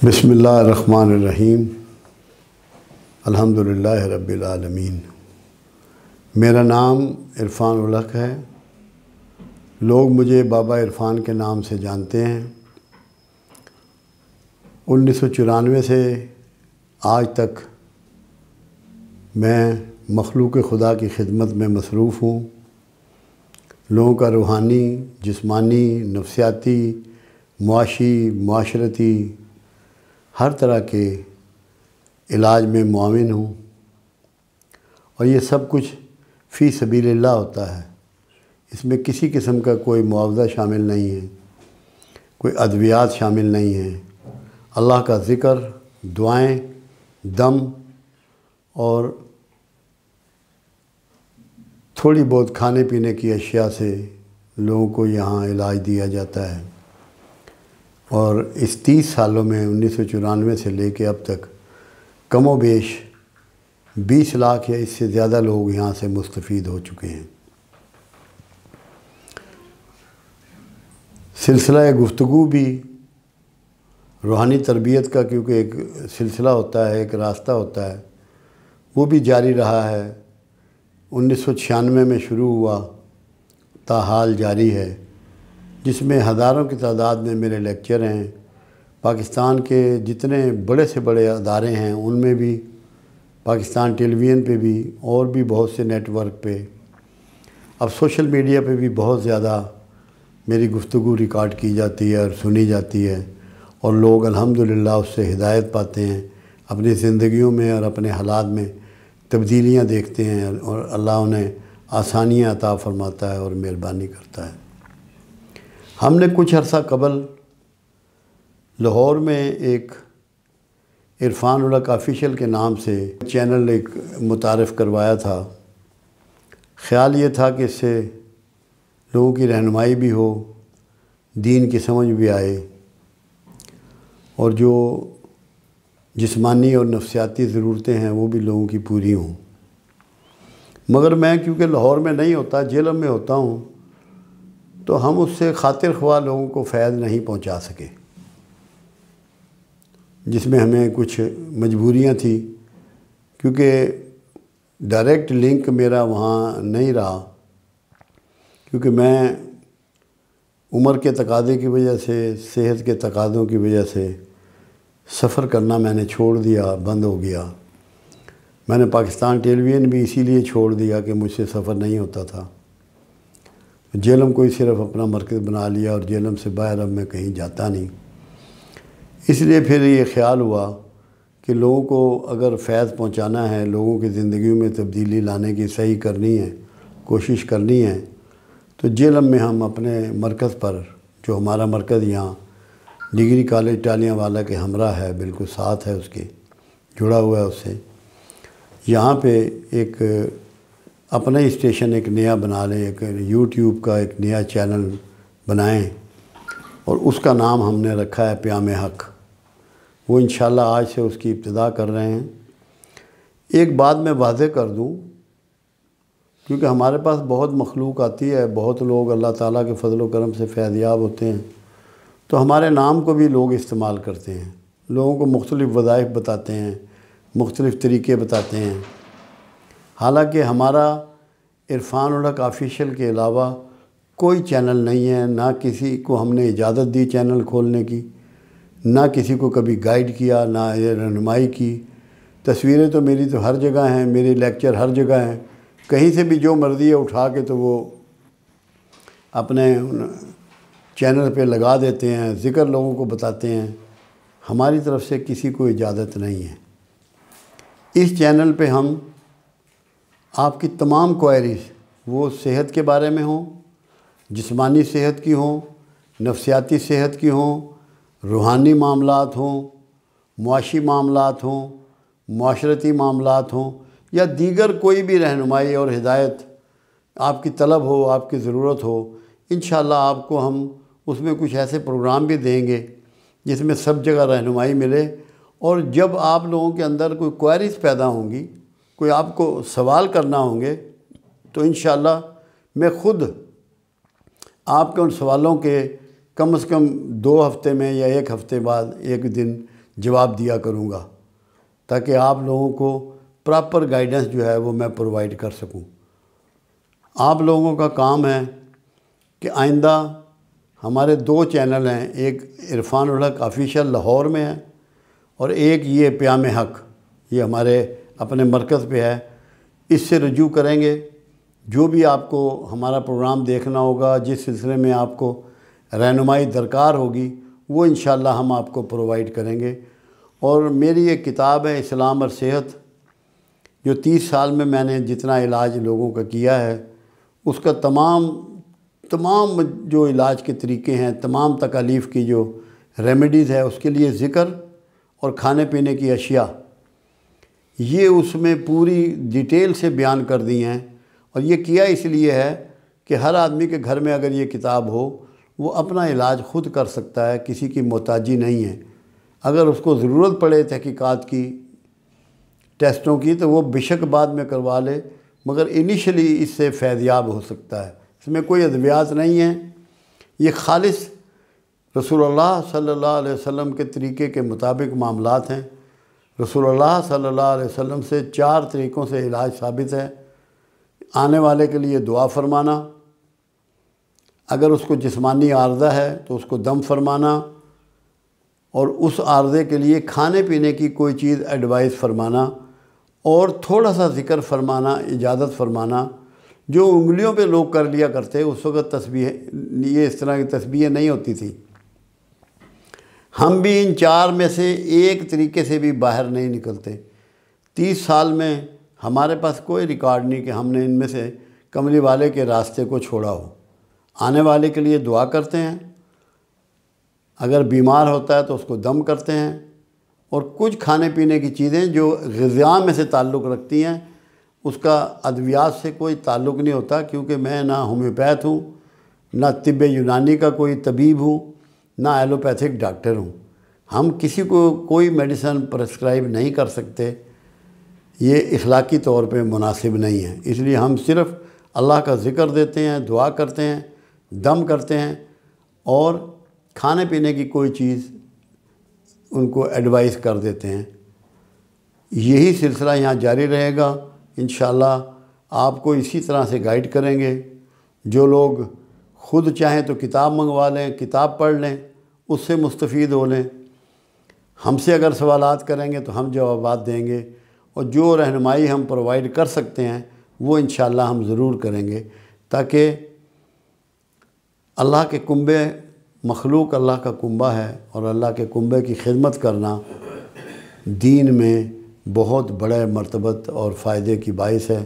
بسم اللہ الرحمن الرحیم الحمدللہ رب العالمین۔ میرا نام عرفان الحق ہے۔ لوگ مجھے بابا عرفان کے نام سے جانتے ہیں۔ 1994 سے آج تک میں مخلوق خدا کی خدمت میں مصروف ہوں۔ لوگوں کا روحانی، جسمانی، نفسیاتی، معاشی، معاشرتی ہر طرح کے علاج میں معاون ہوں، اور یہ سب کچھ فی سبیل اللہ ہوتا ہے۔ اس میں کسی قسم کا کوئی معاوضہ شامل نہیں ہے، کوئی ادویات شامل نہیں ہیں۔ اللہ کا ذکر، دعائیں، دم اور تھوڑی بہت کھانے پینے کی اشیاء سے لوگوں کو یہاں علاج دیا جاتا ہے۔ اور اس 30 سالوں میں 1994 سے لے کے اب تک کم و بیش 20 لاکھ یا اس سے زیادہ لوگ یہاں سے مستفید ہو چکے ہیں۔ سلسلہ گفتگو بھی روحانی تربیت کا، کیونکہ ایک سلسلہ ہوتا ہے، ایک راستہ ہوتا ہے، وہ بھی جاری رہا ہے۔ 1996 میں شروع ہوا، تاحال جاری ہے، جس میں ہزاروں کی تعداد میں میرے لیکچر ہیں۔ پاکستان کے جتنے بڑے سے بڑے ادارے ہیں ان میں بھی، پاکستان ٹیلی ویژن پہ بھی، اور بھی بہت سے نیٹ ورک پہ، اب سوشل میڈیا پہ بھی بہت زیادہ میری گفتگو ریکارڈ کی جاتی ہے اور سنی جاتی ہے، اور لوگ الحمدللہ اس سے ہدایت پاتے ہیں، اپنی زندگیوں میں اور اپنے حالات میں تبدیلیاں دیکھتے ہیں، اور اللہ انہیں آسانیاں عطا فرماتا ہے اور مہربانی کرتا ہے۔ ہم نے کچھ عرصہ قبل لاہور میں ایک عرفان الحق آفیشل کے نام سے چینل ایک متعارف کروایا تھا۔ خیال یہ تھا کہ اس سے لوگوں کی رہنمائی بھی ہو، دین کی سمجھ بھی آئے، اور جو جسمانی اور نفسیاتی ضرورتیں ہیں وہ بھی لوگوں کی پوری ہوں۔ مگر میں کیونکہ لاہور میں نہیں ہوتا، جہلم میں ہوتا ہوں، تو ہم اس سے خاطر خواہ لوگوں کو فیض نہیں پہنچا سکے، جس میں ہمیں کچھ مجبوریاں تھیں، کیونکہ ڈائریکٹ لنک میرا وہاں نہیں رہا، کیونکہ میں عمر کے تقاضے کی وجہ سے، صحت کے تقاضوں کی وجہ سے سفر کرنا میں نے چھوڑ دیا، بند ہو گیا۔ میں نے پاکستان ٹیلی ویژن بھی اسی لیے چھوڑ دیا کہ مجھ سے سفر نہیں ہوتا تھا۔ جہلم کو ہی صرف اپنا مرکز بنا لیا، اور جہلم سے باہر اب میں کہیں جاتا نہیں۔ اس لیے پھر یہ خیال ہوا کہ لوگوں کو اگر فیض پہنچانا ہے، لوگوں کی زندگیوں میں تبدیلی لانے کی صحیح کرنی ہے، کوشش کرنی ہے، تو جہلم میں ہم اپنے مرکز پر، جو ہمارا مرکز یہاں ڈگری کالج ٹالیاں والا کے ہمراہ ہے، بالکل ساتھ ہے، اس کے جڑا ہوا ہے اس سے، یہاں پہ ایک اپنا ہی اسٹیشن ایک نیا بنا لیں، ایک یوٹیوب کا ایک نیا چینل بنائیں، اور اس کا نام ہم نے رکھا ہے پیام حق۔ وہ انشاءاللہ آج سے اس کی ابتدا کر رہے ہیں۔ ایک بات میں واضح کر دوں، کیونکہ ہمارے پاس بہت مخلوق آتی ہے، بہت لوگ اللہ تعالیٰ کے فضل و کرم سے فیض یاب ہوتے ہیں، تو ہمارے نام کو بھی لوگ استعمال کرتے ہیں، لوگوں کو مختلف وظائف بتاتے ہیں، مختلف طریقے بتاتے ہیں۔ حالانکہ ہمارا عرفان الحق آفیشل کے علاوہ کوئی چینل نہیں ہے، نہ کسی کو ہم نے اجازت دی چینل کھولنے کی، نہ کسی کو کبھی گائیڈ کیا، نہ یہ رہنمائی کی۔ تصویریں تو میری تو ہر جگہ ہیں، میرے لیکچر ہر جگہ ہیں، کہیں سے بھی جو مرضی ہے اٹھا کے تو وہ اپنے چینل پہ لگا دیتے ہیں، ذکر لوگوں کو بتاتے ہیں۔ ہماری طرف سے کسی کو اجازت نہیں ہے۔ اس چینل پہ ہم آپ کی تمام کوائریز، وہ صحت کے بارے میں ہوں، جسمانی صحت کی ہوں، نفسیاتی صحت کی ہوں، روحانی معاملات ہوں، معاشی معاملات ہوں، معاشرتی معاملات ہوں، یا دیگر کوئی بھی رہنمائی اور ہدایت آپ کی طلب ہو، آپ کی ضرورت ہو، انشاءاللہ آپ کو ہم اس میں کچھ ایسے پروگرام بھی دیں گے جس میں سب جگہ رہنمائی ملے۔ اور جب آپ لوگوں کے اندر کوئی کوائریز پیدا ہوں گی، کوئی آپ کو سوال کرنا ہوں گے، تو انشاءاللہ میں خود آپ کے ان سوالوں کے کم از کم 2 ہفتے میں یا 1 ہفتے بعد ایک دن جواب دیا کروں گا، تاکہ آپ لوگوں کو پراپر گائیڈنس جو ہے وہ میں پرووائڈ کر سکوں۔ آپ لوگوں کا کام ہے کہ آئندہ ہمارے 2 چینل ہیں، ایک عرفان الحق آفیشیل لاہور میں ہے اور ایک یہ پیام حق، یہ ہمارے اپنے مرکز پہ ہے۔ اس سے رجوع کریں گے، جو بھی آپ کو ہمارا پروگرام دیکھنا ہوگا، جس سلسلے میں آپ کو رہنمائی درکار ہوگی، وہ انشاءاللہ ہم آپ کو پرووائڈ کریں گے۔ اور میری ایک کتاب ہے اسلام اور صحت، جو 30 سال میں نے جتنا علاج لوگوں کا کیا ہے، اس کا تمام جو علاج کے طریقے ہیں، تمام تکالیف کی جو ریمیڈیز ہے، اس کے لیے ذکر اور کھانے پینے کی اشیاء، یہ اس میں پوری ڈیٹیل سے بیان کر دی ہیں۔ اور یہ کیا اس لیے ہے کہ ہر آدمی کے گھر میں اگر یہ کتاب ہو، وہ اپنا علاج خود کر سکتا ہے، کسی کی محتاجی نہیں ہے۔ اگر اس کو ضرورت پڑے تحقیقات کی، ٹیسٹوں کی، تو وہ بشک بعد میں کروا لے، مگر انیشلی اس سے فیضیاب ہو سکتا ہے۔ اس میں کوئی ادویات نہیں ہیں، یہ خالص رسول اللہ صلی اللہ علیہ وسلم کے طریقے کے مطابق معاملات ہیں۔ رسول اللہ صلی اللہ علیہ وسلم سے 4 طریقوں سے علاج ثابت ہے۔ آنے والے کے لیے دعا فرمانا، اگر اس کو جسمانی عارضہ ہے تو اس کو دم فرمانا، اور اس عارضے کے لیے کھانے پینے کی کوئی چیز ایڈوائز فرمانا، اور تھوڑا سا ذکر فرمانا، اجازت فرمانا۔ جو انگلیوں پہ لوگ کر لیا کرتے، اس وقت تسبیح، یہ اس طرح کی تسبیحیں نہیں ہوتی تھی۔ ہم بھی ان 4 میں سے ایک طریقے سے بھی باہر نہیں نکلتے۔ 30 سال میں ہمارے پاس کوئی ریکارڈ نہیں کہ ہم نے ان میں سے کملی والے کے راستے کو چھوڑا ہو۔ آنے والے کے لیے دعا کرتے ہیں، اگر بیمار ہوتا ہے تو اس کو دم کرتے ہیں، اور کچھ کھانے پینے کی چیزیں جو غذا میں سے تعلق رکھتی ہیں، اس کا ادویات سے کوئی تعلق نہیں ہوتا، کیونکہ میں نہ ہومیوپیتھ ہوں، نہ طب یونانی کا کوئی طبیب ہوں، نہ ایلوپیتھک ڈاکٹر ہوں۔ ہم کسی کو کوئی میڈیسن پرسکرائب نہیں کر سکتے، یہ اخلاقی طور پہ مناسب نہیں ہے۔ اس لیے ہم صرف اللہ کا ذکر دیتے ہیں، دعا کرتے ہیں، دم کرتے ہیں، اور کھانے پینے کی کوئی چیز ان کو ایڈوائز کر دیتے ہیں۔ یہی سلسلہ یہاں جاری رہے گا انشاءاللہ۔ آپ کو اسی طرح سے گائیڈ کریں گے۔ جو لوگ خود چاہیں تو کتاب منگوا لیں، کتاب پڑھ لیں، اس سے مستفید ہو لیں۔ ہم سے اگر سوالات کریں گے تو ہم جوابات دیں گے، اور جو رہنمائی ہم پرووائڈ کر سکتے ہیں وہ انشاءاللہ ہم ضرور کریں گے، تاکہ اللہ کے کنبے، مخلوق اللہ کا کنبہ ہے، اور اللہ کے کنبے کی خدمت کرنا دین میں بہت بڑے مرتبت اور فائدے کی باعث ہے۔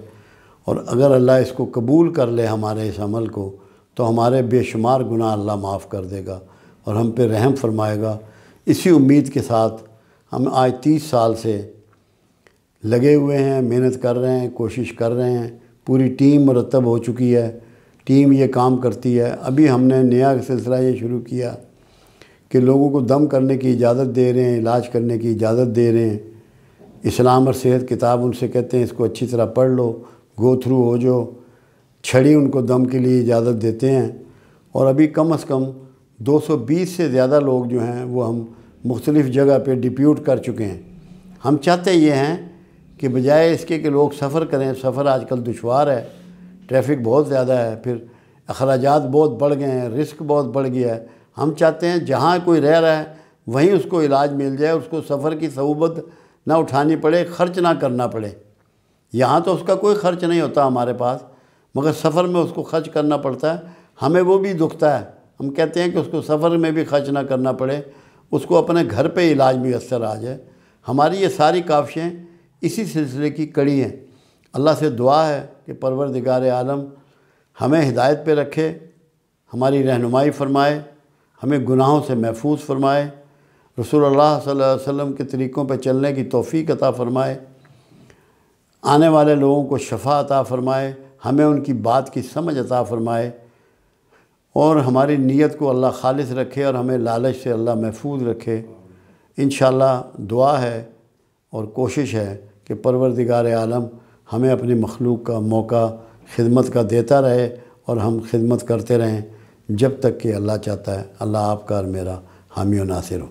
اور اگر اللہ اس کو قبول کر لے، ہمارے اس عمل کو، تو ہمارے بے شمار گناہ اللہ معاف کر دے گا اور ہم پہ رحم فرمائے گا۔ اسی امید کے ساتھ ہم آج 30 سال سے لگے ہوئے ہیں، محنت کر رہے ہیں، کوشش کر رہے ہیں۔ پوری ٹیم مرتب ہو چکی ہے، ٹیم یہ کام کرتی ہے۔ ابھی ہم نے نیا سلسلہ یہ شروع کیا کہ لوگوں کو دم کرنے کی اجازت دے رہے ہیں، علاج کرنے کی اجازت دے رہے ہیں۔ اسلام اور صحت کتاب ان سے کہتے ہیں اس کو اچھی طرح پڑھ لو، گو تھرو ہو جو۔ چھڑی ان کو دم کے لیے اجازت دیتے ہیں، اور ابھی کم از کم 220 سے زیادہ لوگ جو ہیں وہ ہم مختلف جگہ پہ ڈپیوٹ کر چکے ہیں۔ ہم چاہتے یہ ہیں کہ بجائے اس کے کہ لوگ سفر کریں، سفر آج کل دشوار ہے، ٹریفک بہت زیادہ ہے، پھر اخراجات بہت بڑھ گئے ہیں، رسک بہت بڑھ گیا ہے۔ ہم چاہتے ہیں جہاں کوئی رہ رہا ہے وہیں اس کو علاج مل جائے، اس کو سفر کی صعوبت نہ اٹھانی پڑے، خرچ نہ کرنا پڑے۔ یہاں تو اس کا کوئی خرچ نہیں ہوتا ہمارے پاس، مگر سفر میں اس کو خرچ کرنا پڑتا ہے۔ ہمیں وہ بھی دکھتا ہے، ہم کہتے ہیں کہ اس کو سفر میں بھی خرچ نہ کرنا پڑے، اس کو اپنے گھر پہ علاج میسر آ جائے۔ ہماری یہ ساری کاوشیں اسی سلسلے کی کڑی ہیں۔ اللہ سے دعا ہے کہ پروردگار عالم ہمیں ہدایت پہ رکھے، ہماری رہنمائی فرمائے، ہمیں گناہوں سے محفوظ فرمائے، رسول اللہ صلی اللہ علیہ وسلم کے طریقوں پہ چلنے کی توفیق عطا فرمائے، آنے والے لوگوں کو شفا عطا فرمائے، ہمیں ان کی بات کی سمجھ عطا فرمائے، اور ہماری نیت کو اللہ خالص رکھے، اور ہمیں لالچ سے اللہ محفوظ رکھے۔ انشاءاللہ دعا ہے اور کوشش ہے کہ پروردگار عالم ہمیں اپنی مخلوق کا موقع خدمت کا دیتا رہے، اور ہم خدمت کرتے رہیں جب تک کہ اللہ چاہتا ہے۔ اللہ آپ کا اور میرا حامی و ناصر ہو۔